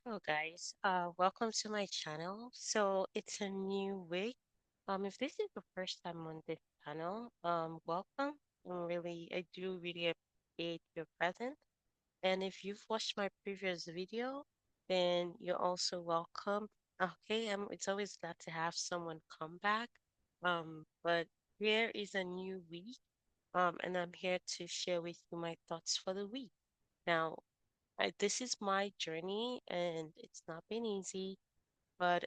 Hello guys, welcome to my channel. So it's a new week. If this is the first time on this channel, welcome. I do really appreciate your presence. And if you've watched my previous video, then you're also welcome. Okay, it's always glad to have someone come back. But here is a new week. And I'm here to share with you my thoughts for the week. Now, this is my journey and it's not been easy, but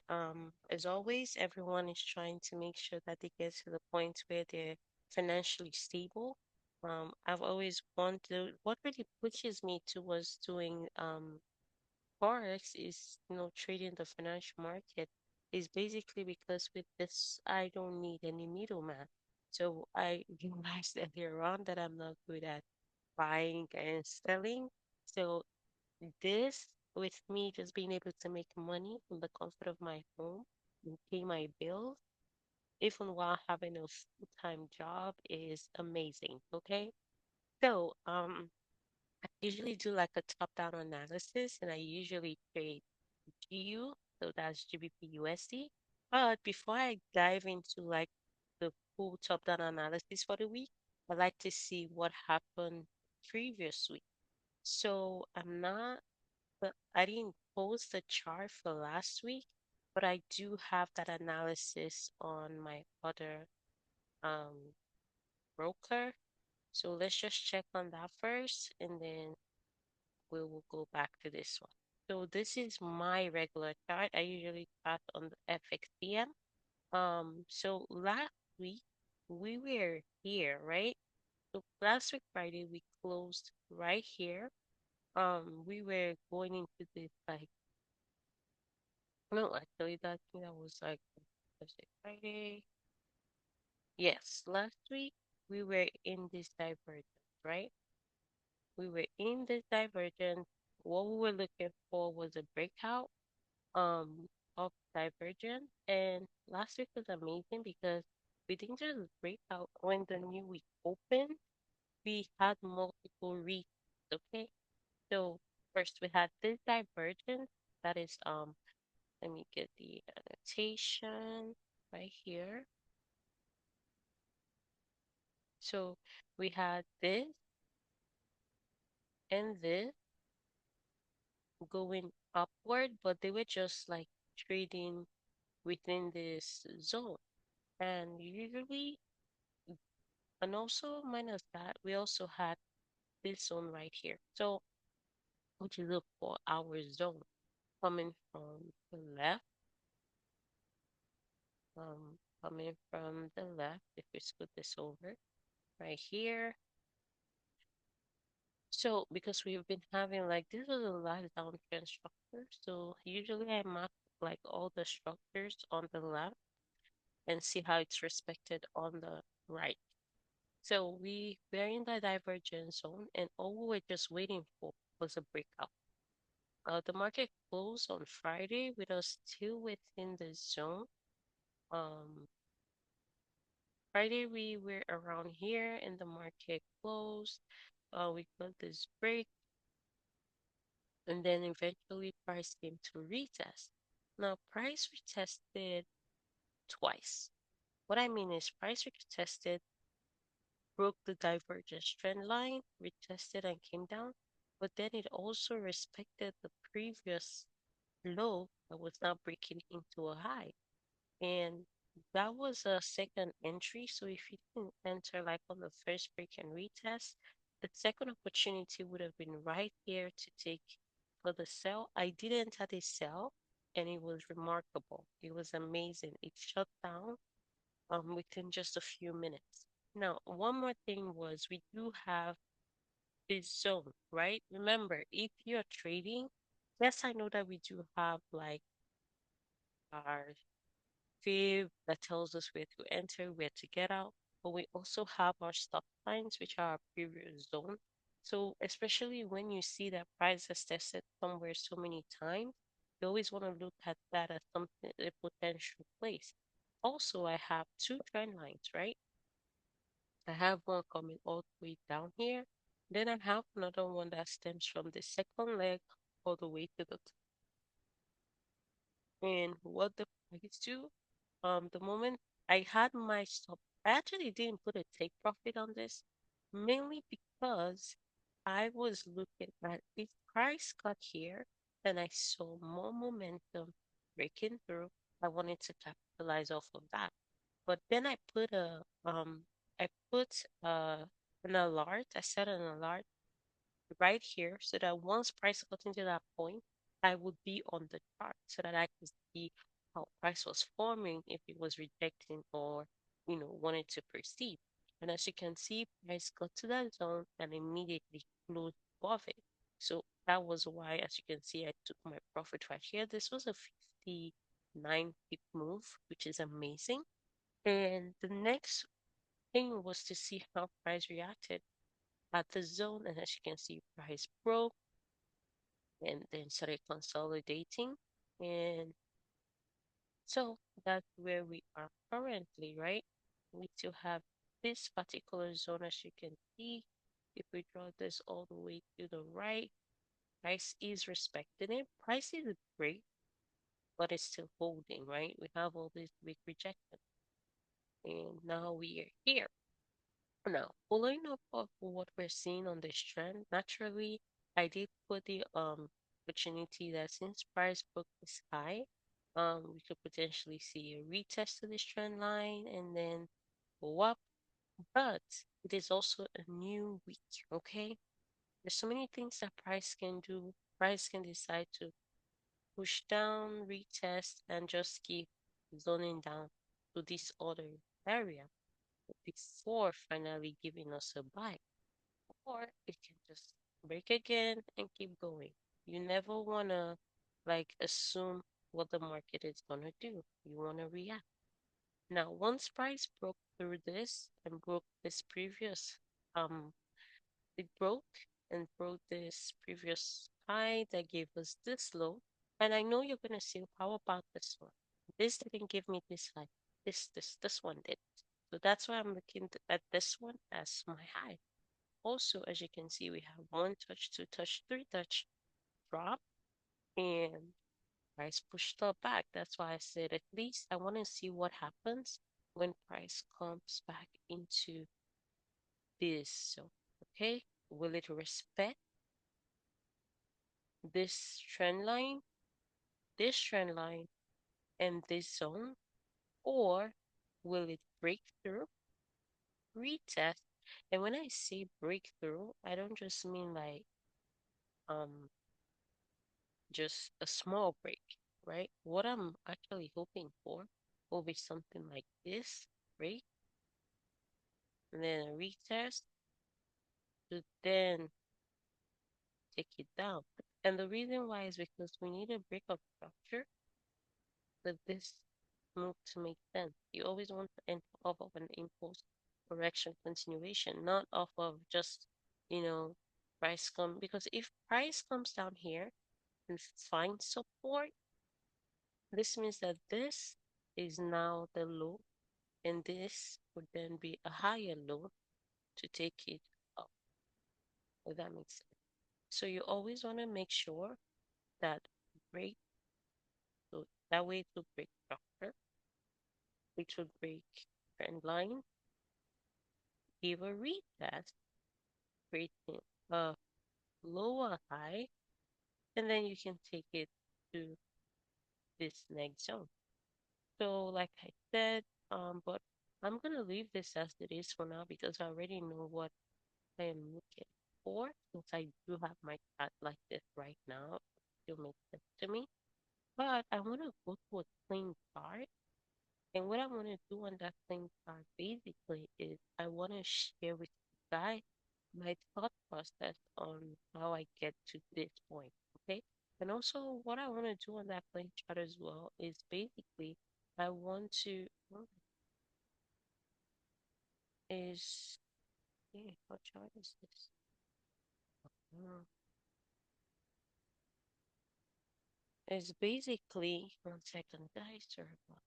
as always, everyone is trying to make sure that they get to the point where they're financially stable. I've always wanted, what really pushes me towards doing Forex is, trading the financial market is basically because with this, I don't need any middleman. So I realized earlier on that I'm not good at buying and selling. So this, with me just being able to make money from the comfort of my home and pay my bills, even while having a full-time job, is amazing. Okay. So, I usually do like a top-down analysis and I usually trade GU, so that's GBPUSD. But before I dive into like the full top-down analysis for the week, I'd like to see what happened previous week. So but I didn't post the chart for last week, but I do have that analysis on my other um, broker. So let's just check on that first, and then we will go back to this one. So this is my regular chart. I usually chart on the FXPM. So last week we were here, right? So last week Friday we closed right here. We were going into this like no, actually, that thing that was like Thursday, Friday. Yes, last week we were in this divergence, right? We were in this divergence. What we were looking for was a breakout of divergence. And last week was amazing because we didn't just break out when the new week opened. We had multiple reads. Okay, so first we had this divergence. That is let me get the annotation right here. So we had this and this going upward, but they were just like trading within this zone. And usually, and also minus that, we also had this zone right here. So, which is a 4 hour zone coming from the left, coming from the left, if we scoot this over right here. So, because we've been having like this was a lot of downtrend structure. So usually I map like all the structures on the left and see how it's respected on the right. So we were in the divergence zone and all we were just waiting for was a breakout. The market closed on Friday with us still within the zone. Um, Friday we were around here and the market closed. We got this break and then eventually price came to retest. Now price retested twice. What I mean is price retested, broke the divergence trend line, retested and came down, but then it also respected the previous low that was now breaking into a high. And that was a second entry. So if you didn't enter like on the first break and retest, the second opportunity would have been right here to take for the sell. I did enter the sell and it was remarkable. It was amazing. It shut down within just a few minutes. Now, one more thing was we do have this zone, right? Remember, if you're trading, yes, I know that we do have like our fib that tells us where to enter, where to get out, but we also have our stop lines, which are our previous zone. So especially when you see that price has tested somewhere so many times, you always want to look at that as something, a potential place. Also, I have two trend lines, right? I have one coming all the way down here. Then I have another one that stems from the second leg all the way to the top. And what the price do? The moment I had my stop, I actually didn't put a take profit on this, mainly because I was looking at if price got here and I saw more momentum breaking through, I wanted to capitalize off of that. But then I put an alert. I set an alert right here so that once price got into that point, I would be on the chart so that I could see how price was forming if it was rejecting or, wanted to proceed. And as you can see, price got to that zone and immediately closed above it. So that was why, as you can see, I took my profit right here. This was a 59 pip move, which is amazing. And the next thing was to see how price reacted at the zone. And as you can see, price broke and then started consolidating. And so that's where we are currently, right? We still have this particular zone, as you can see. If we draw this all the way to the right, price is respecting it. Price is great, but it's still holding, right? We have all this big rejection. And now we are here. Now, following up of what we're seeing on this trend, naturally, I did put the opportunity that since price broke this high, we could potentially see a retest of this trend line and then go up. But it is also a new week, okay? There's so many things that price can do. Price can decide to push down, retest, and just keep zoning down to this other area before finally giving us a buy. Or it can just break again and keep going. You never want to assume what the market is going to do. You want to react. Now, once price broke through this and broke this previous, it broke and broke this previous high that gave us this low. And I know you're going to say, how about this one? This didn't give me this high. This one did. So that's why I'm looking at this one as my high. Also, as you can see, we have one touch, two touch, three touch drop, and price pushed up back. That's why I said at least I want to see what happens when price comes back into this. So, okay, will it respect this trend line, and this zone, or will it break through, retest? And when I say breakthrough, I don't just mean um just a small break, right? What I'm actually hoping for will be something like this break, and then a retest to then take it down. And the reason why is because we need a break of structure for this move to make sense. You always want to enter off of an impulse correction continuation, not off of just, you know, price come because if price comes down here and finds support, this means that this is now the low, and this would then be a higher low to take it up, if that makes sense. So you always want to make sure that break, so that way it will break structure, it will break trend line, give a retest, creating a lower high, and then you can take it to this next zone. So like I said, but I'm gonna leave this as it is for now because I already know what I am looking for since I do have my chart like this right now. It still makes sense to me. But I want to go to a clean chart. And what I want to do on that clean chart basically is I want to share with you guys my thought process on how I get to this point. Okay. And also what I want to do on that clean chart as well is basically I want to is what chart is this? Uh, It's basically, one second, guys, sorry about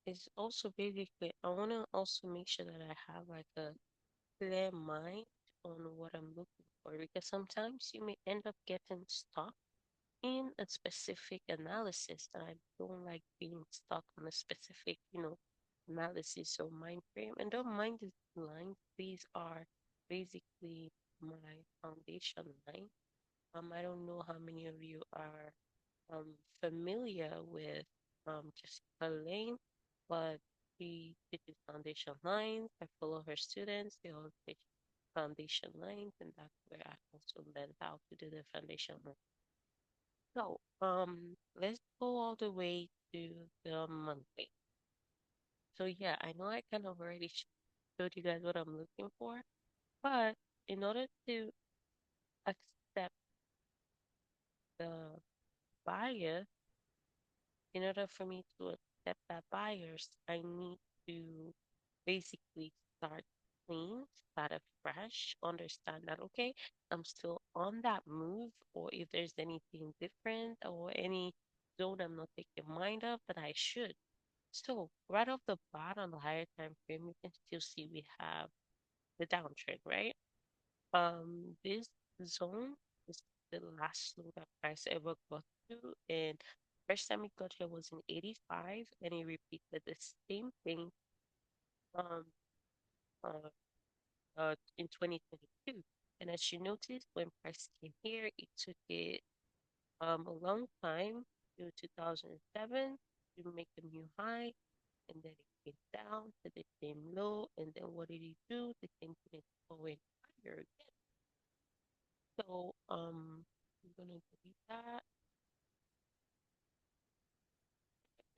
it's also basically, I want to also make sure that I have like a clear mind on what I'm looking for because sometimes you may end up getting stuck in a specific analysis, and I don't like being stuck on a specific, analysis or mind frame. And don't mind these lines; these are basically my foundation line. I don't know how many of you are familiar with Jessica Lane, but she teaches foundation lines. I follow her students; they all teach foundation lines, and that's where I also learned how to do the foundation line. So, let's go all the way to the monthly. So yeah, I know I kind of already showed you guys what I'm looking for, but in order to accept the bias, in order for me to accept that bias, I need to basically start clean, start afresh, understand that, okay, I'm still on that move, or if there's anything different or any zone I'm not taking mind of that I should. So right off the bat on the higher time frame, you can still see we have the downtrend, right? This zone is the last low that price ever got to, and first time it got here was in 85, and it repeated the same thing um uh, in 2022. And as you notice, when price came here, it took it a long time to 2007 to make a new high, and then it came down to the same low, and then what did it do? The same thing is going higher again. So I'm gonna delete that,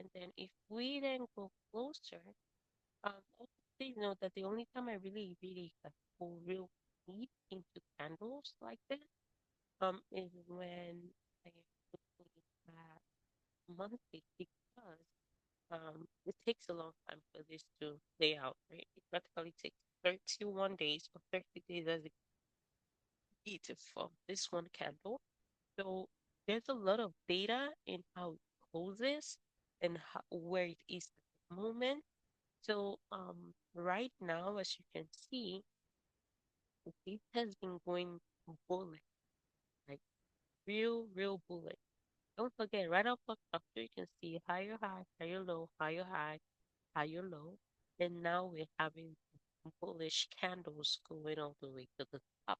and then if we then go closer, also please note that the only time I really go real deep into candles like this is when I am looking at monthly because it takes a long time for this to play out, right? It practically takes 31 days or 30 days as it to form this one candle. So there's a lot of data in how it closes and how, where it is at the moment. So right now, as you can see, it has been going bullish, like real bullish. Don't forget, right up on top, you can see higher high, higher low, higher high, higher low. And now we're having bullish candles going all the way to the top.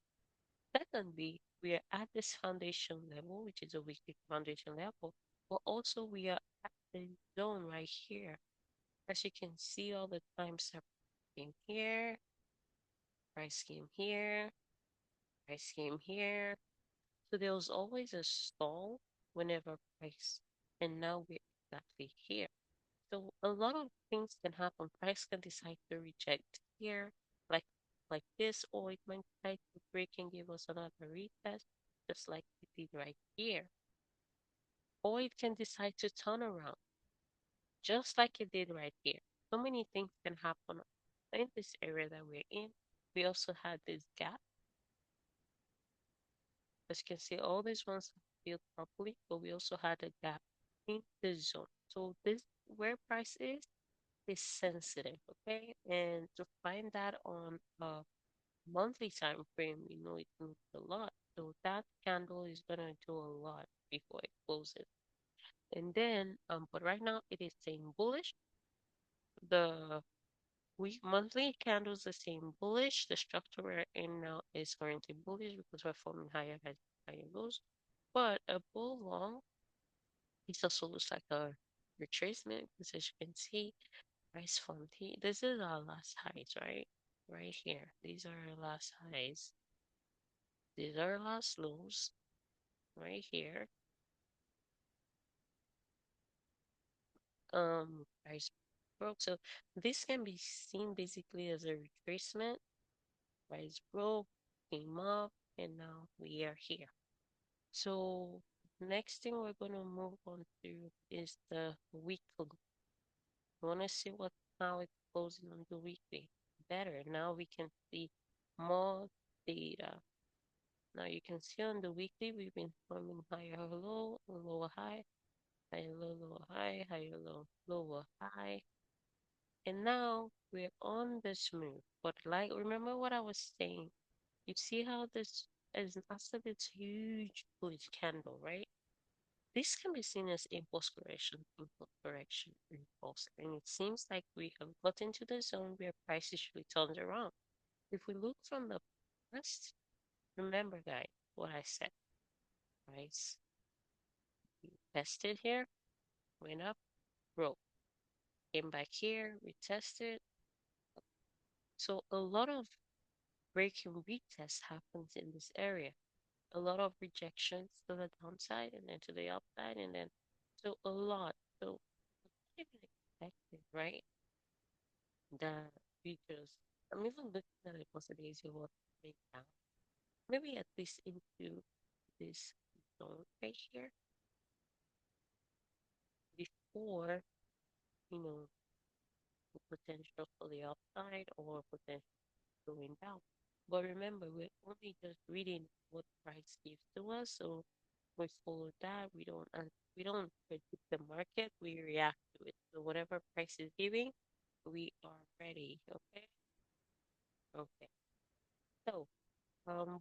Secondly, we are at this foundation level, which is a weekly foundation level, but also we are at the zone right here. As you can see all the time, came here, price came here, price came here. So there was always a stall whenever price, and now we're exactly here. So a lot of things can happen. Price can decide to reject here, like like this, or it might decide to break and give us another retest, just like it did right here. Or it can decide to turn around, just like it did right here. So many things can happen in this area that we're in. We also had this gap. As you can see, all these ones built properly, but we also had a gap in the zone. So this where price is sensitive, okay? And to find that on a monthly time frame, it moves a lot. So that candle is gonna do a lot before it closes. And then, but right now it is staying bullish. The week monthly candles the same bullish. The structure we're in now is currently bullish because we're forming higher highs, higher lows. But a bull long, it also looks like a retracement because as you can see, price formed here. This is our last highs, right? Right here. These are our last highs. These are our last lows right here. Price broke. So this can be seen basically as a retracement. Price broke, came up, and now we are here. So next thing we're gonna move on to is the weekly. We wanna see what how it's closing on the weekly. Better. Now we can see more data. Now you can see on the weekly we've been forming higher low, lower high, higher low, lower high, higher low, lower high. And now we're on this move. But like remember what I was saying, you see how this is after this huge bullish candle, right? this can be seen as impulse correction, impulse. And it seems like we have gotten to the zone where price usually turns around. If we look from the past, remember, guys, what I said. Price tested here, went up, broke. Came back here, retested. So a lot of break and retest happens in this area. A lot of rejections to the downside and then to the upside, and then so a lot. So not even expected, right? That we just, I'm even looking at the possibility of what coming down. Maybe at least into this zone right here before, you know, the potential for the upside or potential going down. But remember, we're only just reading what price gives to us, so we follow that. We don't predict the market. We react to it. So whatever price is giving, we are ready. Okay. Okay. So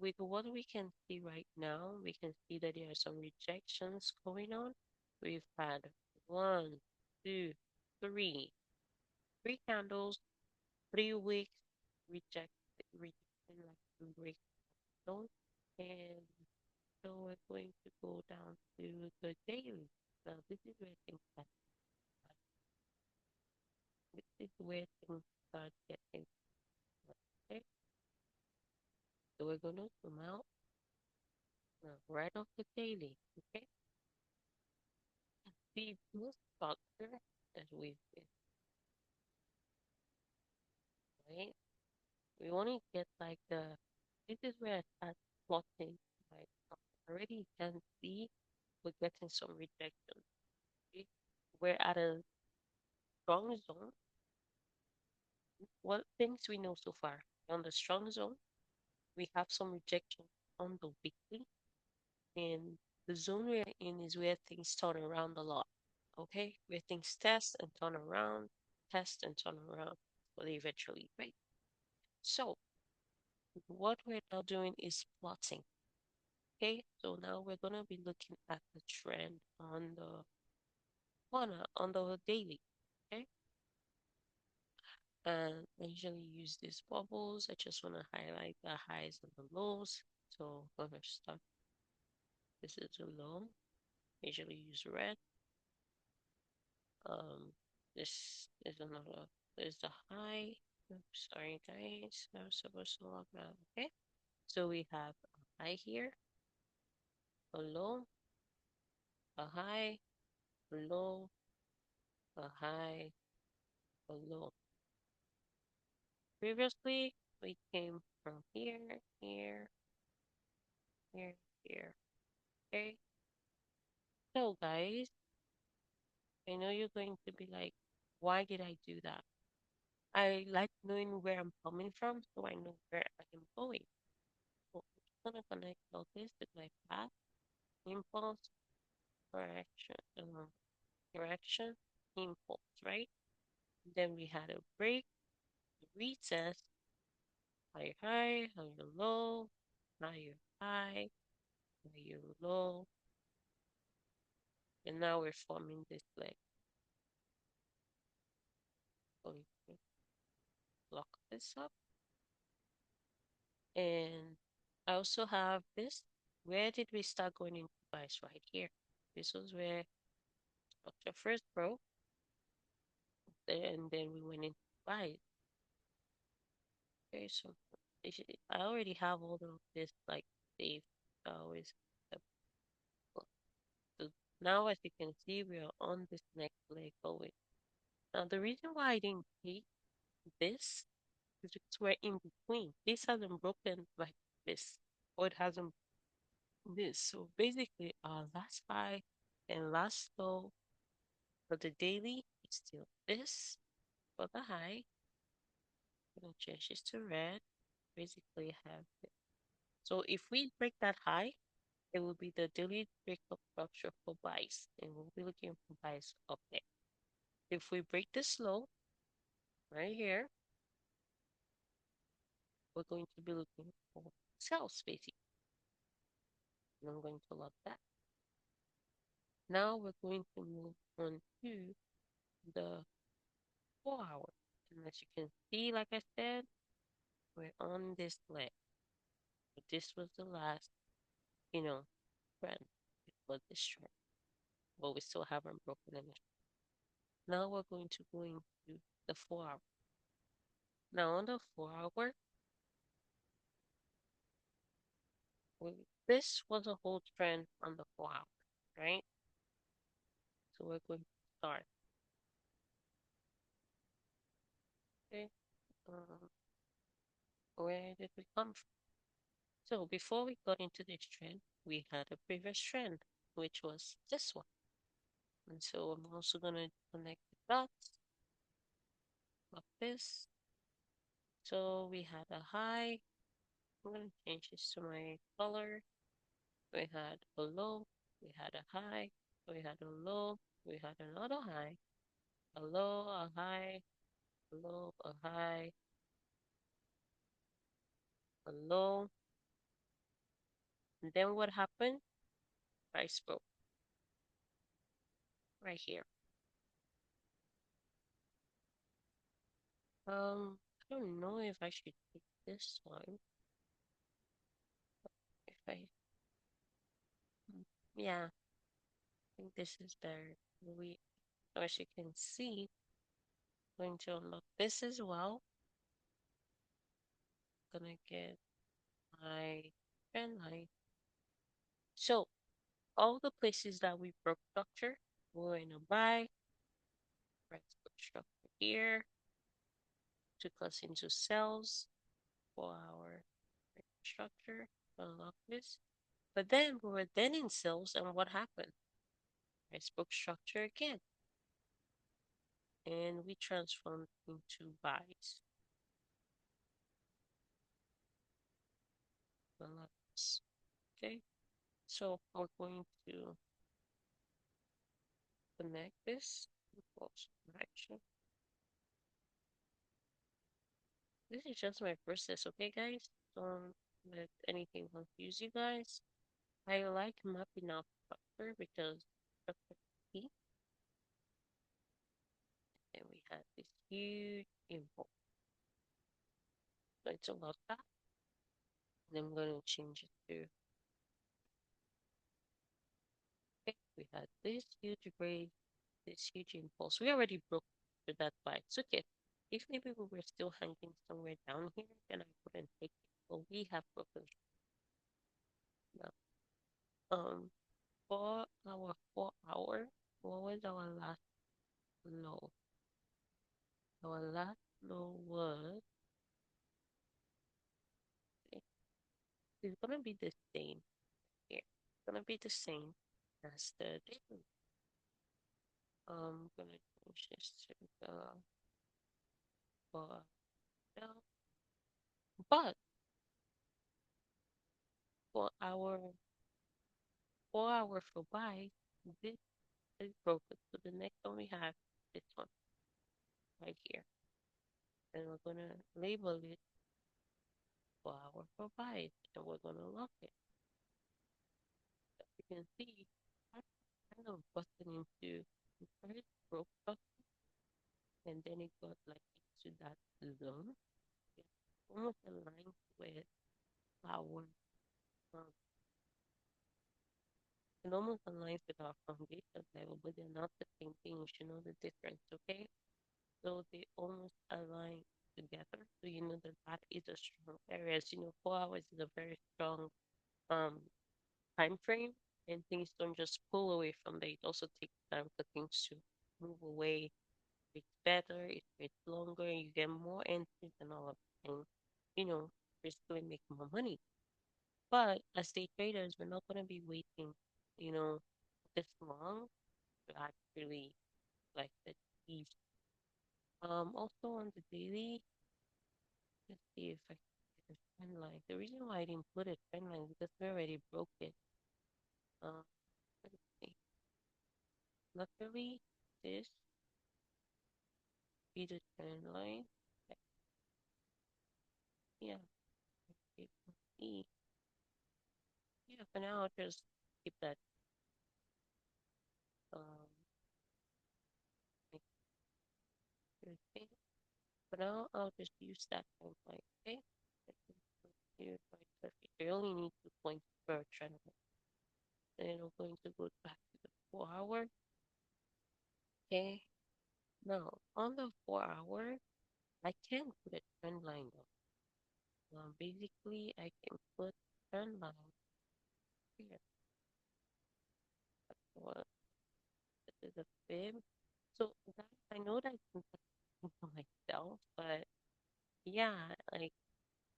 with what we can see right now, we can see that there are some rejections going on. We've had one, two, three, three candles, 3 weeks reject rejecting like two break zone, and so we're going to go down to the daily. So this is where things start. This is where things start getting okay. So we're gonna zoom out now, right off the daily. Okay, the most structure that we've been right. We want to get like the. This is where I start plotting. Like already can see we're getting some rejection. Okay? We're at a strong zone. What things we know so far on the strong zone? We have some rejection on the weekly, and the zone we're in is where things turn around a lot. Okay, where things test and turn around, test and turn around, but eventually break. So what we're now doing is plotting. Okay, so now we're gonna be looking at the trend on the on the daily. Okay, and I usually use these bubbles. I just wanna highlight the highs and the lows. So I'm gonna start. This is a low. I usually use red. This is another. There's the high. Oops, sorry guys, I was supposed to log out. Okay, so we have a high here, a low, a high, a low, a high, a low. Previously, we came from here, here, here, here. Okay. So, guys, I know you're going to be like, why did I do that? I like knowing where I'm coming from so I know where I am going. So, I'm going to connect all this with my path, impulse, correction, correction, impulse, right? Then we had a break, retest, higher high, higher low, higher high, higher low, and now we're forming this leg. Going to lock this up. And I also have this. Where did we start going into buys? Right here. This was where structure first broke, and then we went into buys. Okay, so I already have all of this like saved. I always have- so now, as you can see, we are on this next leg going. Now, the reason why I didn't take this is because we're in between. This hasn't broken like this, or it hasn't this. So basically, our last high and last low for the daily is still this for the high. I'm gonna change this to red. Basically, have it. So if we break that high, it will be the daily breakup structure for buys, and we'll be looking for buys up there. If we break this low right here, we're going to be looking for sells basically. And I'm going to lock that. Now we're going to move on to the 4 hour. And as you can see, like I said, we're on this leg. But this was the last, you know, trend. It was this trend. But we still haven't broken it. Now we're going to go into the 4 hour. Now on the 4 hour, this was a whole trend on the 4 hour, right? So we're going to start. Okay. Um, where did we come from? So before we got into this trend, we had a previous trend, which was this one. And so I'm also gonna connect the dots like this. So we had a high. I'm gonna change this to my color. We had a low, we had a high, we had a low, we had another high, a low, a high, a low, a high, a low. And then what happened? Price broke right here. I don't know if I should take this one. If I, yeah, I think this is better. We, as you can see, going to unlock this as well. Gonna get my trend line. So all the places that we broke structure, we're in a buy, right structure here, took us into cells for our structure, unlock this. But then we were then in cells, and what happened? I spoke structure again, and we transformed into buys. Unlock this. Okay, so we're going to connect this. Action. This is just my process, okay, guys? Don't let anything confuse you guys. I like mapping out structure because structure is key. And we have this huge import. Going to lock that. And I'm going to change it to, okay, we had this huge break, this huge impulse. We already broke to that by. It's okay. If maybe we were still hanging somewhere down here, then I wouldn't take it. But we have broken now. For our 4 hour, what was our last low? Our last low was, okay, it's gonna be the same here. It's gonna be the same as the daily. Gonna change this to the for now. But for our 4 hour for buy, this is broken. So the next one we have this one right here. And we're gonna label it 4 hour for buy, and we're gonna lock it. As you can see, I kind of busted into the first broke up, and then it got like into that zone. It's almost aligned with our um, it almost aligns with our foundation level, but they're not the same thing. You should know the difference, okay? So they almost align together. So you know that that is a strong area. As you know, 4 hours is a very strong um time frame, and things don't just pull away from there. It also takes time for things to move away. It's better, it's longer, you get more entries and all of that. And basically make more money. But as day traders, we're not gonna be waiting, you know, this long to actually like achieve. Also on the daily, let's see if I can get a trend line. The reason why I didn't put a trend line is because we already broke it. Let's see. Luckily, this be the trend line. Yeah, it will be. Yeah, for now, I'll just keep that. Okay. For now, I'll just use that trend line. Okay. Here, right, perfect. I only need 2 points per trend line. Then I'm going to go back to the 4 hour. Okay. Now, on the 4 hour, I can put a trend line though. Basically, I can put trend line here. Well, this is a fib. So guys, I know that I can put it for myself, but yeah, like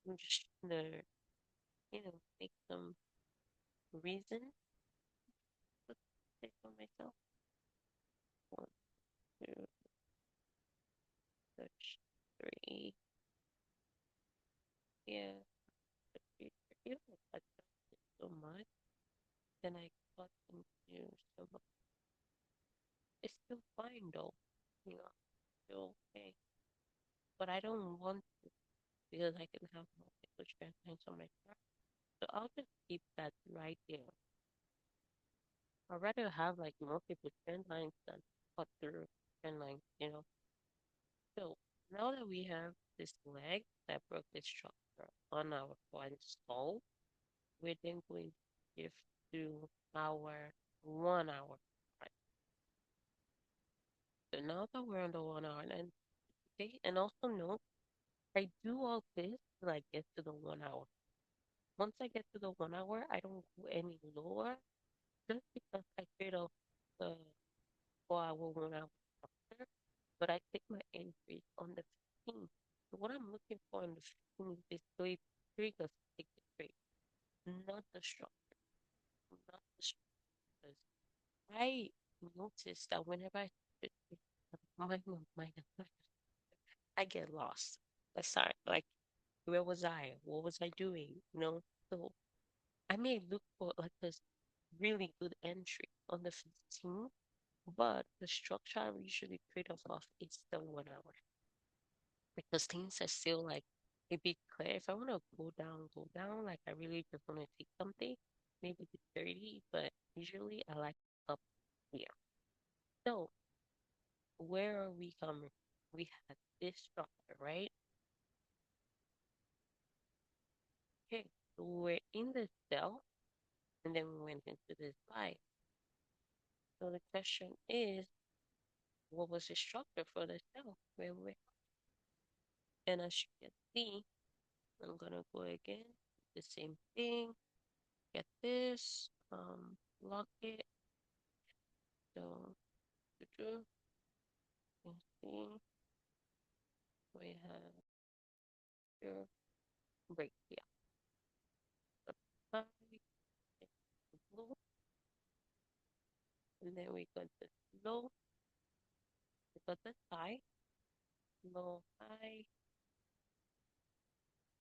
I'm just gonna, make some reason to put it for myself. 1, 2, touch, 3. Yeah, three. You know, I touched it so much, then I cut into some. It's still fine though, still okay. But I don't want to because I can have multiple trend lines on my chart. So I'll just keep that right there. I'd rather have like multiple trend lines than cut through trend lines. So now that we have this leg that broke the structure on our one skull, we're then going to shift to our 1 hour. Right. So now that we're on the 1 hour, and okay, and also note, I do all this till I get to the 1 hour. Once I get to the 1 hour, I don't go any lower just because I trade off the 4 hour 1 hour structure, but I take my entries on the 15th. So what I'm looking for on the 15th is three triggers to take the trade, not the structure, not the structures. I noticed that whenever I my I get lost. I start like, where was I? What was I doing? So I may look for like this really good entry on the 15th, but the structure I usually trade off of is the 1 hour because things are still like a bit clear. If I want to go down, like I really just want to take something, maybe the 30, but usually I like up here. So where are we coming? We had this structure, right? Okay, so we're in the cell, and then we went into this buy. So the question is, what was the structure for the cell where we? And as you can see, I'm gonna go again, the same thing, get this, lock it, so you can see we have your break here. The high, low, and then we got the low, we got the high, low, high,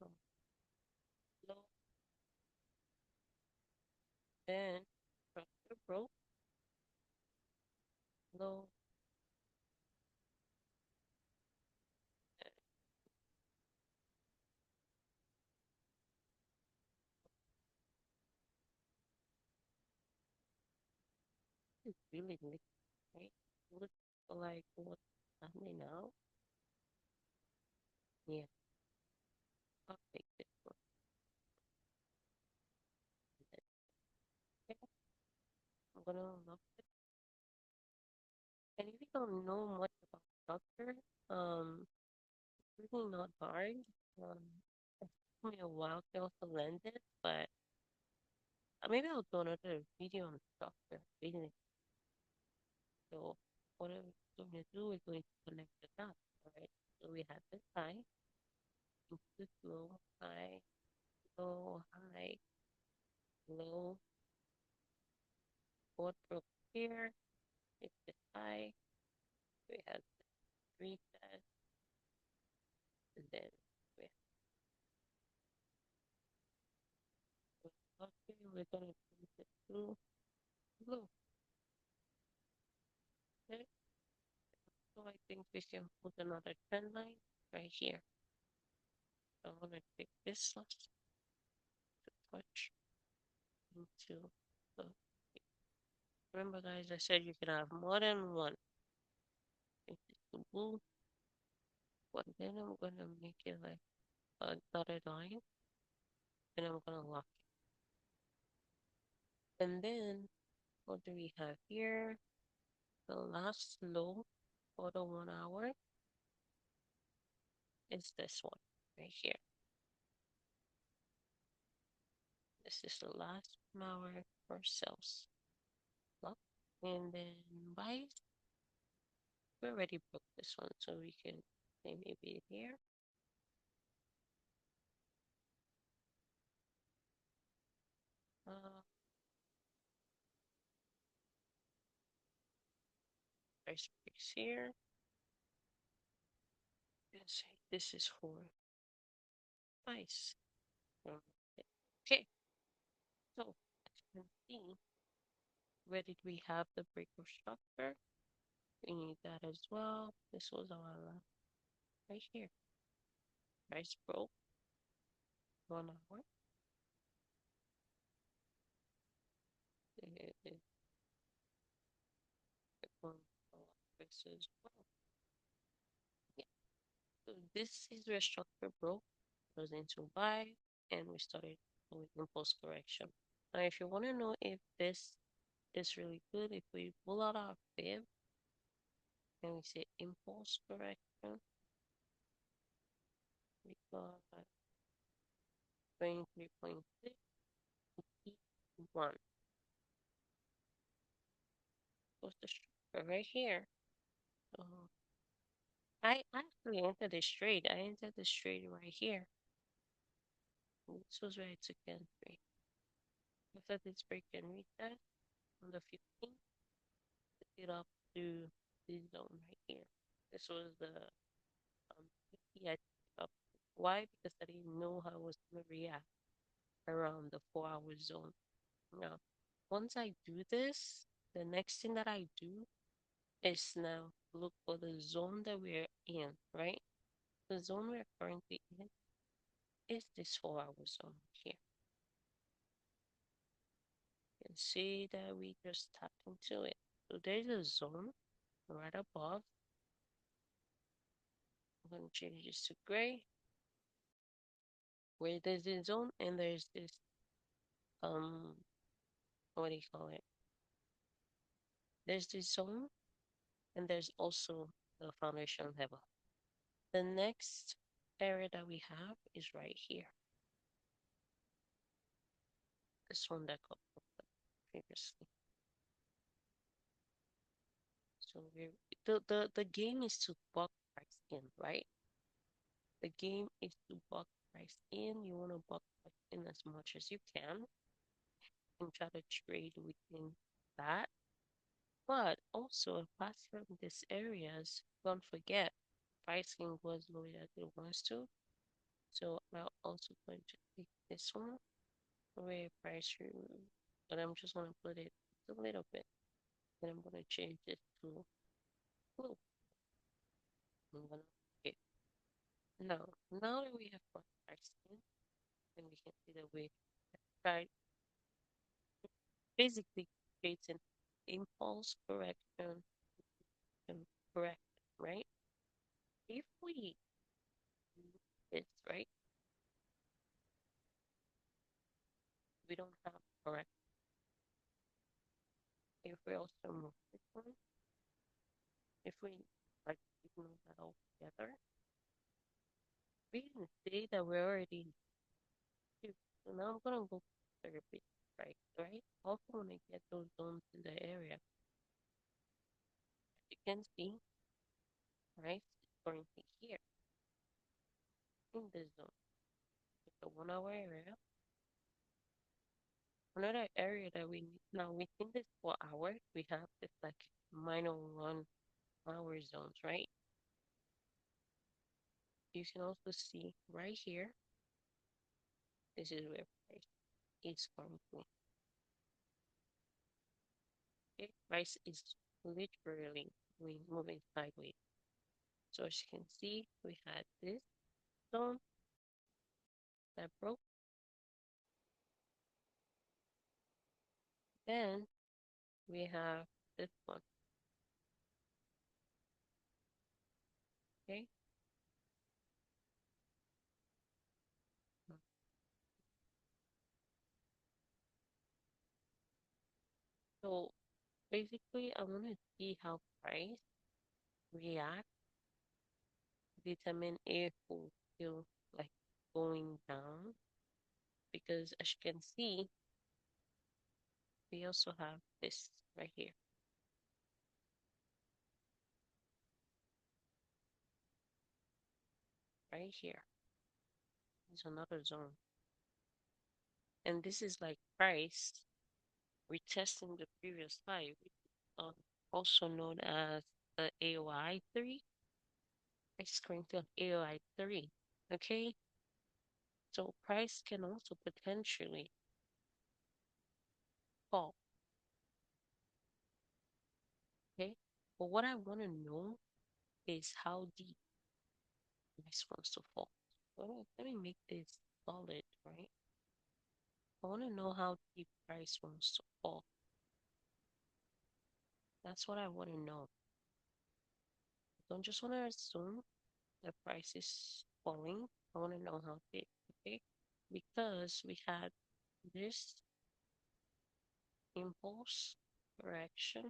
low, low, then structure broke, low, and it's really liquid, right? Looks like what's happening now. Yeah, I'll take this one. Okay, I'm gonna look it. And if you don't know much about structure, it's really not hard. Um, it took me a while to also learn this, but maybe I'll do another video on structure, basically. So what I'm going to do is going to connect the dots, all right? So we have this high, this low, high, low, high, low, fourth broke here, it's this high, we have the three test, and then we have okay, we're gonna do the two low. Okay, so I think we can put another trend line right here. So I'm gonna take this one to touch into the. Remember, guys, I said you can have more than one. This is the blue, And then I'm gonna make it like a dotted line, and I'm gonna lock it. And then what do we have here? The last low for the 1 hour is this one right here. This is the last 1 hour for sales. Lock. And then buys. We already broke this one, so we can say maybe here. Uh, price breaks here. And say this is for buys. Okay, so as you can see, where did we have the breaker structure? We need that as well. This was our last right here. Price broke 1 hour. It this as well. Yeah. So this is where structure broke, goes into buy, and we started with impulse correction. Now, if you want to know if this is really good, if we pull out our fib and we say impulse correction, we got 23.6 1. What's the structure right here? Uh, I actually entered the straight. I entered the straight right here. This was where I took entry. After this break and retest on the 15th, took it up to this zone right here. This was the 50 I took up. Why? Because I didn't know how I was going to react around the 4 hour zone. Now, once I do this, the next thing that I do is now look for the zone that we're in, right? The zone we're currently in is this 4 hour zone here. You can see that we just tapped into it. So there's a zone right above. I'm going to change this to gray. Where there's a zone and there's this, what do you call it? There's this zone and there's also the foundation level. The next area that we have is right here. This one that got previously. So the game is to buck price in, right? The game is to buck price in. You want to buck price in as much as you can and try to trade within that. But also, apart from these areas, don't forget pricing was low as it wants to. So I'm also going to take this one where price remove, but I'm just going to put it a little bit. Then I'm going to change it to blue. I'm going to okay. Now that we have got pricing, then we can see that we tried basically creating impulse correction and correct, right? If we do this, right, we don't have correct. If we also move this one, if we like ignore that altogether, we can see that we're already two. So now I'm gonna go therapy, right? Also want to get those zones in the area. You can see, right? It's currently here in this zone. It's a 1 hour area. Another area that we need now within this 4 hour, we have this like -1 hour zones, right? You can also see right here, this is where price is currently. Okay, price is literally moving sideways. So as you can see, we had this zone that broke. Then we have this one. Okay, So basically, I want to see how price react, determine if we'll still like going down. Because as you can see, we also have this right here, right here. There's another zone. And this is like price retesting the previous high, which is also known as the AOI 3. It's going to AOI 3. Okay, so price can also potentially fall. Okay, but what I want to know is how deep price wants to fall. Let me make this solid, right? I want to know how deep price wants to fall. That's what I want to know. Don't just want to assume the price is falling. I want to know how deep, okay? Because we had this impulse correction.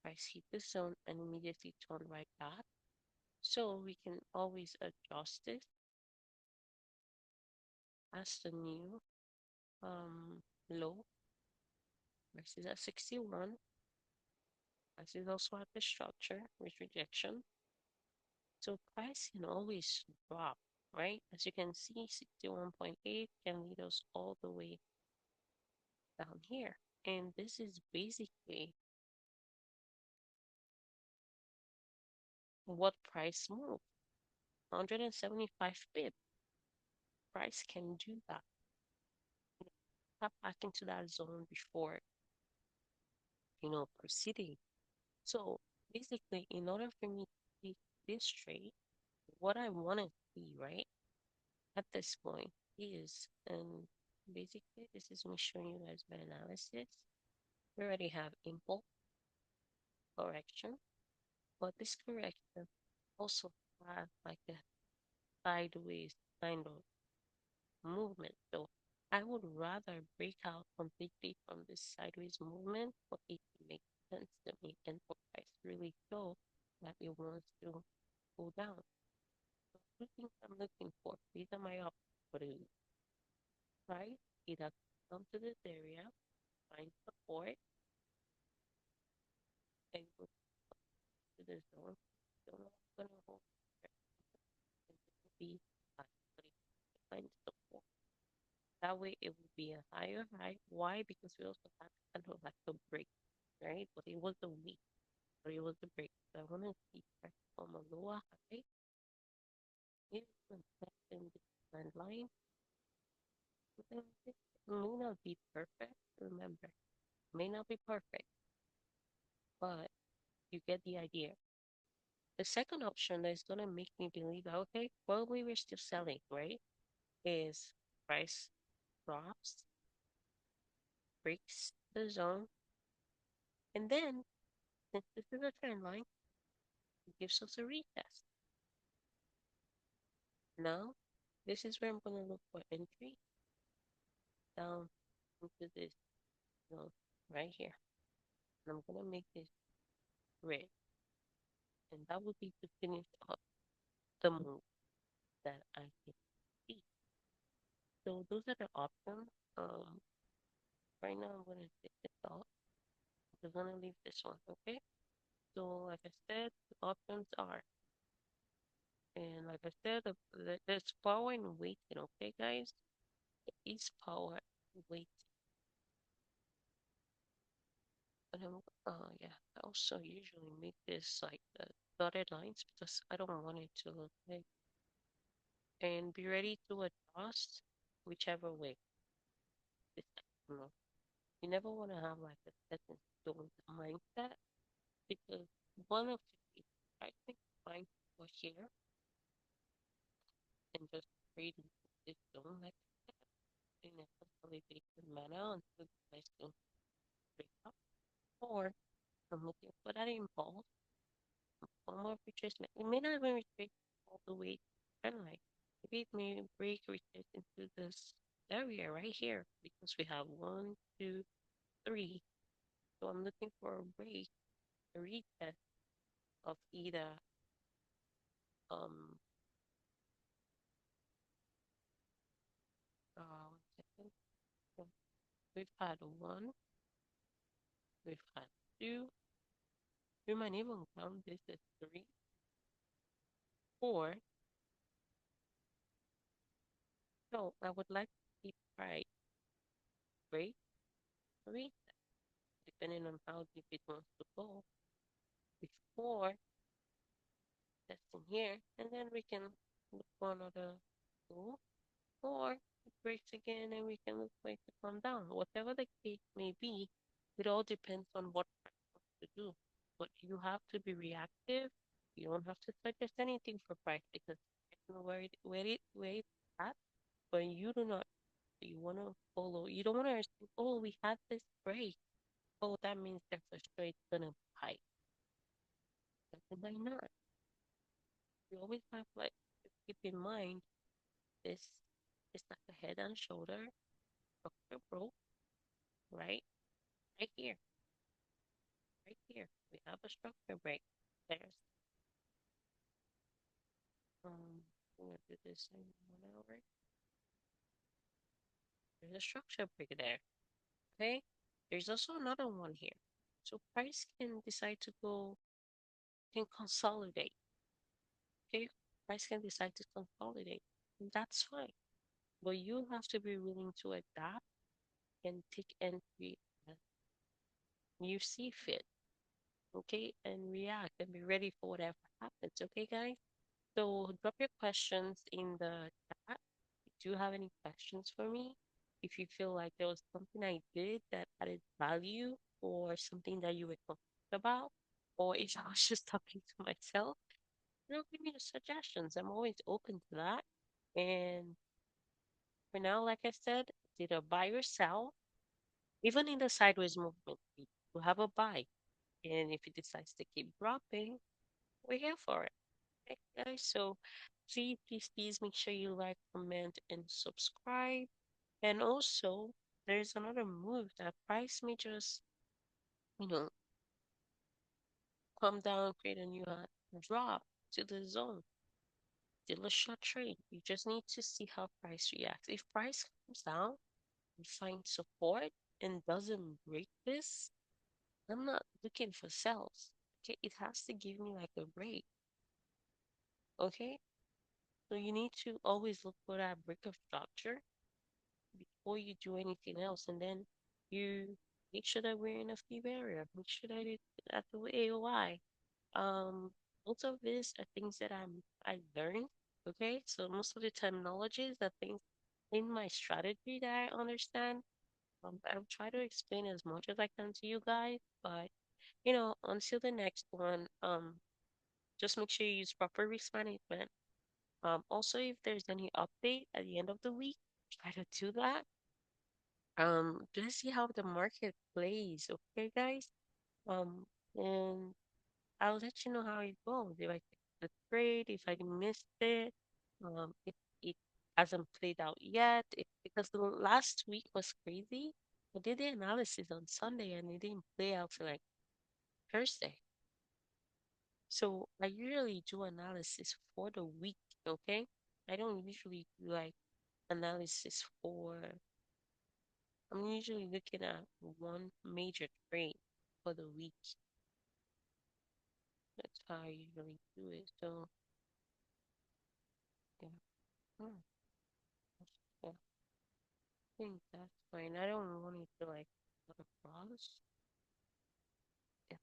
Price hit the zone and immediately turn right back. So we can always adjust it as the new low. Price is at 61. Price is also at the structure with rejection. So price can always drop, right? As you can see, 61.8 can lead us all the way down here. And this is basically what price moved. 175 pip. Price can do that. Tap back into that zone before, proceeding. So basically, in order for me to take this trade, what I want to see, right, at this point is, and basically, this is me showing you guys my analysis. We already have impulse correction, but this correction also has like a sideways kind of movement. So I would rather break out completely from this sideways movement for it to make sense to me and for price really show that it wants to go down. So two things I'm looking for. These are my options for the week. Price either come to this area, find support, and go to the zone. Don't know what's gonna hold there. And it will be high, but if you find support. That way it will be a higher high. Why? Because we also had kind of like a break, right? But it was a week, but it was a break. So I want to see price from a lower high. It is in the trend line. It may not be perfect. Remember, may not be perfect, but you get the idea. The second option that is gonna make me believe, okay, probably we're still selling, right? Is price drops, breaks the zone, and then since this is a trend line, it gives us a retest. Now, this is where I'm gonna look for entry down into this zone right here. And I'm gonna make this red. And that would be to finish up the move that I can see. So those are the options. Right now I'm gonna take this off. I'm gonna leave this one, okay? So like I said, the options are, and like I said, there's power and weighting, okay, guys? There is power and weight. And yeah, I also usually make this like dotted lines because I don't want it to look big. And be ready to adjust whichever way. This you know, you never want to have like a set in stone mindset because one of the things I think fine for here and just trade into this zone like that in a consolidated manner until the price don't break up. Or I'm looking for that impulse, one more retracement. It may not even retrace all the way to trend line. Maybe it may break retrace into this area right here because we have one, two, three. So I'm looking for a break, a retest of either um 1 second. So we've had one, we've had two, we might even count this as three, four. So I would like to keep right break, three, depending on how deep it wants to go before testing here, and then we can look for another tool, or it breaks again and we can look for it to come down. Whatever the case may be, it all depends on what price wants to do. But you have to be reactive. You don't have to suggest anything for price because I don't know where it's at, but you do not. You want to follow. You don't want to assume, oh, we had this break. Oh, that means that's a straight gonna buy. Definitely not. You always have like to keep in mind this is like a head and shoulder structure broke, right? Right here, right here. We have a structure break. There's I'm gonna do this in 1 hour. There's a structure break there. Okay. There's also another one here. So price can decide to go can consolidate. Okay. Price can decide to consolidate. And that's fine. But you have to be willing to adapt and take entry as you see fit. Okay, and react and be ready for whatever happens. Okay, guys? So drop your questions in the chat. If you have any questions for me, if you feel like there was something I did that added value or something that you were confused about, or if I was just talking to myself, give me the suggestions. I'm always open to that. And for now, like I said, it's either buy or sell. Even in the sideways movement, you have a buy. And if it decides to keep dropping, we're here for it. Okay, guys. So please make sure you like, comment, and subscribe. And also, there's another move that price may just, you know, come down, create a new high, drop to the zone, still a short trade. You just need to see how price reacts. If price comes down and finds support and doesn't break this, I'm not looking for sells. Okay, it has to give me like a break. Okay, so you need to always look for that break of structure before you do anything else. And then you make sure that we're in a fee barrier. Make sure that it's at the AOI. Most of this are things that I learned. Okay, so most of the terminologies are things in my strategy that I understand. I'll try to explain as much as I can to you guys, but until the next one, just make sure you use proper risk management. Also, if there's any update at the end of the week, try to do that. Just see how the market plays, okay, guys? Um, and I'll let you know how it goes. If I take the trade, if I missed it, if it hasn't played out yet, because the last week was crazy. I did the analysis on Sunday and it didn't play out till like Thursday. So I usually do analysis for the week, okay? I don't usually do like analysis for I'm usually looking at one major trade for the week. That's how I usually do it. So, yeah. Hmm. Yeah, I think that's fine. I don't want it to like go across. Yeah.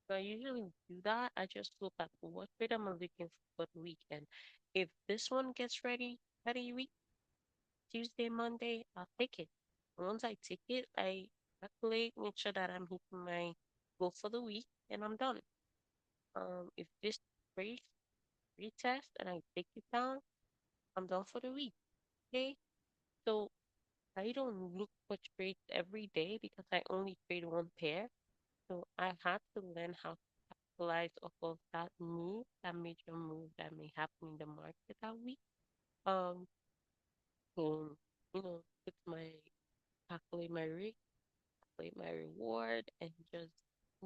So I usually do that. I just look at what trade I'm looking for the weekend. If this one gets ready week, Tuesday, Monday, I'll take it. Once I take it, I calculate, make sure that I'm hitting my goal for the week, and I'm done. If this breaks retest and I take it down, I'm done for the week. Okay. So I don't look for trades every day because I only trade one pair. So I had to learn how to capitalize off of that move, that major move that may happen in the market that week. Um, and put my calculate my risk, calculate my reward, and just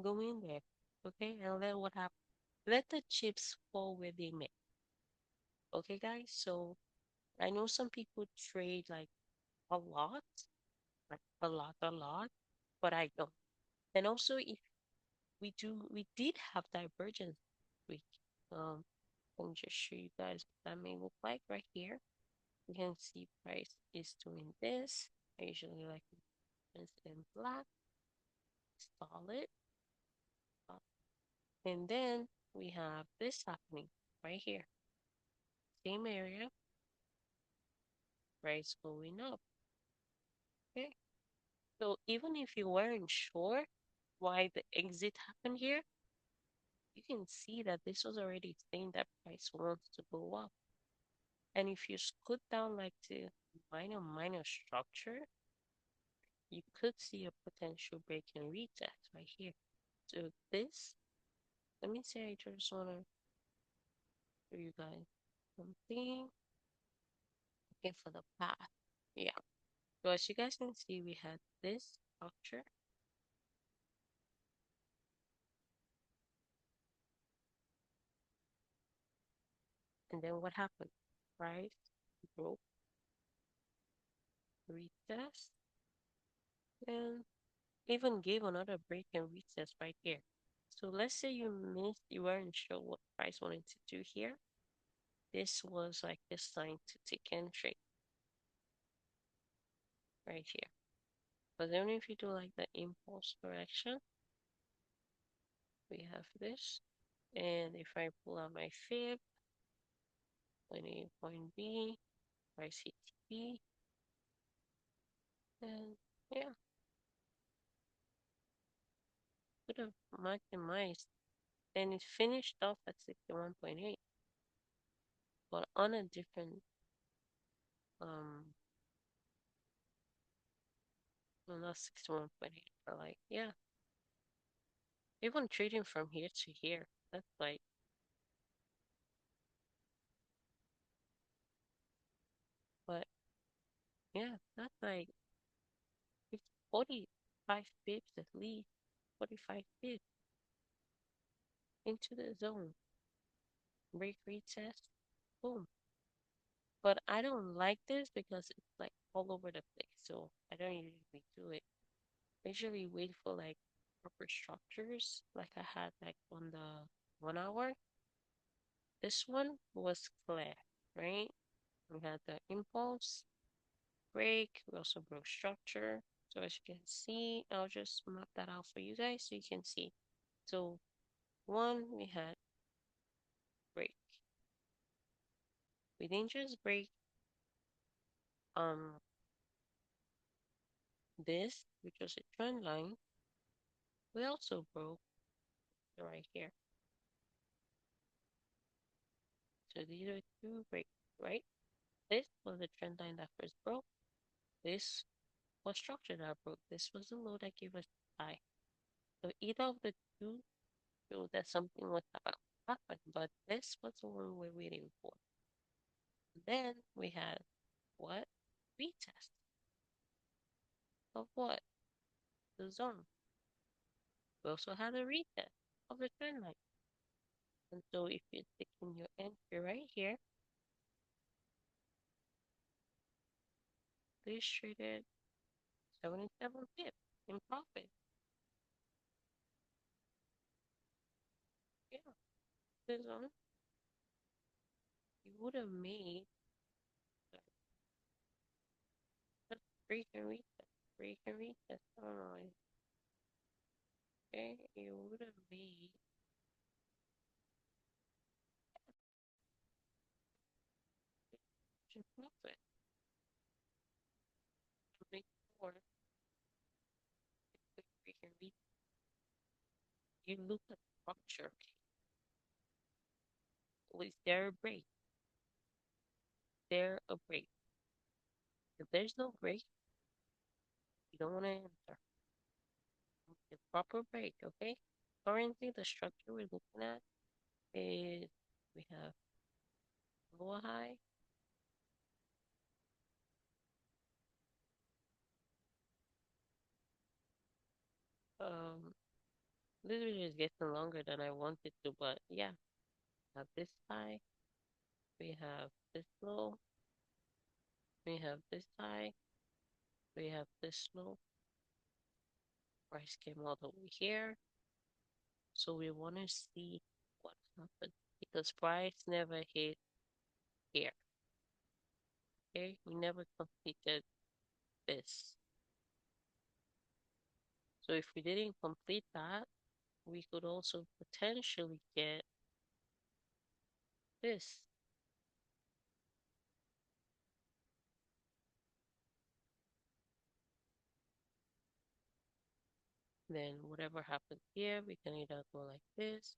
go in there. Okay, and let what happen. Let the chips fall where they may. Okay, guys. So I know some people trade like a lot, like a lot, but I don't. And also, if we did have divergence this week. Let me just show you guys what that may look like right here. You can see price is doing this. I usually like it in black, solid. And then we have this happening right here. Same area, price going up. Okay. So even if you weren't sure why the exit happened here, you can see that this was already saying that price wants to go up. And if you scoot down like to minor structure, you could see a potential break and retest right here. So this, let me say I just want to show you guys something. Okay, for the path. Yeah. So as you guys can see, we had this structure. And then what happened? Price broke, retest, and even gave another break and retest right here. So let's say you missed, you weren't sure what price wanted to do here. This was like the sign to take entry right here. But then if you do like the impulse correction, we have this. And if I pull out my fib, point A, point B, price hit B, and yeah, could have maximized. And it finished off at 61.8, but on a different, well, not 61.8, but like, yeah, even trading from here to here, that's like, but yeah, that's like 45 pips at least, 45 pips into the zone. Break retest, boom. But I don't like this because it's like all over the place. So I don't usually do it. I usually wait for like proper structures, like I had like on the 1 hour. This one was clear, right? We had the impulse, break, we also broke structure. So as you can see, I'll just map that out for you guys so you can see. So one, we had break. We didn't just break um this, which was a trend line. We also broke right here. So these are two breaks, right? This was the trend line that first broke. This was structure that broke. This was the low that gave us high. So either of the two showed that something was about to happen, but this was the one we're waiting for. Then we had what? Retest of what? The zone. We also had a retest of the trend line. And so if you're taking your entry right here, this traded 77 pips in profit. Yeah, this one you would have made just break and retest, break and retest. I don't know. Okay, you would have made just profit. To make sure that break and retest. You look at the structure. Okay, was there a break? There a break? If there's no break, you don't want to enter. The proper break, okay? Currently, the structure we're looking at is we have lower high, Um, this video is getting longer than I wanted to, but yeah, we have this high, we have this low, we have this high, we have this low. Price came all the way here, so we want to see what happened because price never hit here. Okay, we never completed this. So if we didn't complete that, we could also potentially get this. Then whatever happens here, we can either go like this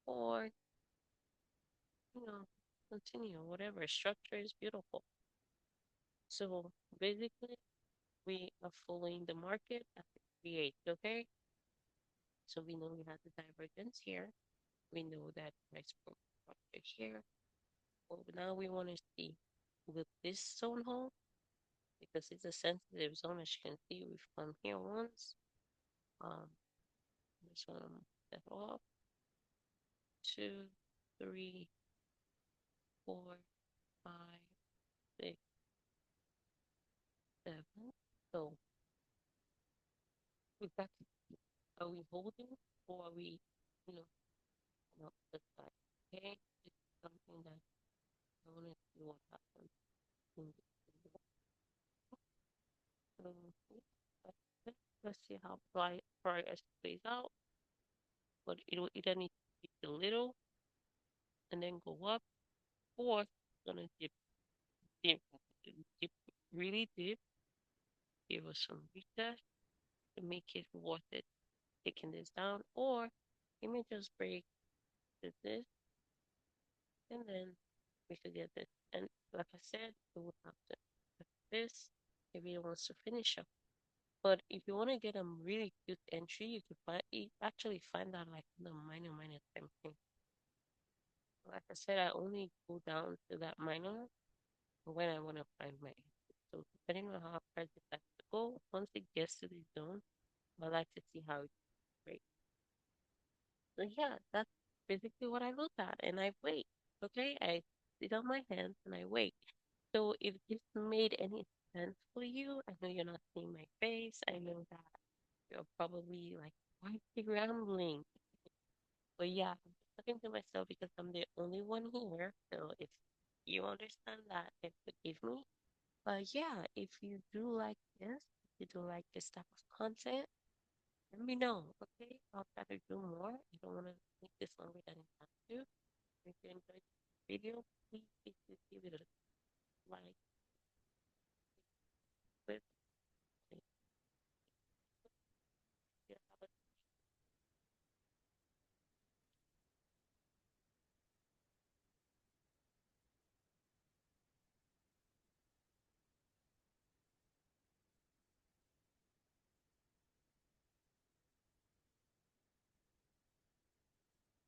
or, you know, continue. Whatever structure is beautiful. So basically, we are following the market as it creates, okay? So we know we have the divergence here. We know that price structure here. Well, now we want to see with this zone hold because it's a sensitive zone. As you can see, we've come here once. Um, just want to move that off. 2, 3, 4, 5, 6, 7. So we've got to see, are we holding or are we, you know, not this side? Okay, it's something that I want to see what happens in this video. So let's see how price plays out. But it will either need to dip a little and then go up, or it's gonna dip, dip really deep, give us some retest to make it worth it taking this down, or it may just break this and then we could get this. And like I said, we would have to put this if it wants to finish up. But if you want to get a really cute entry, you actually find that like the minor time frame. Like I said, I only go down to that minor when I want to find my exit. So depending on how far it has to go, once it gets to this zone, I like to see how it breaks. So yeah, that's basically what I look at, and I wait. Okay, I sit on my hands and I wait. So if this made any sense for you, I know you're not seeing my face. I know that you're probably like, why is he rambling? But yeah, I'm just talking to myself because I'm the only one here. So if you understand that, then forgive me. But yeah, if you do like this, if you do like this type of content, let me know, okay? I'll try to do more. I don't want to make this longer than it has to. If you enjoyed this video, please give it a like.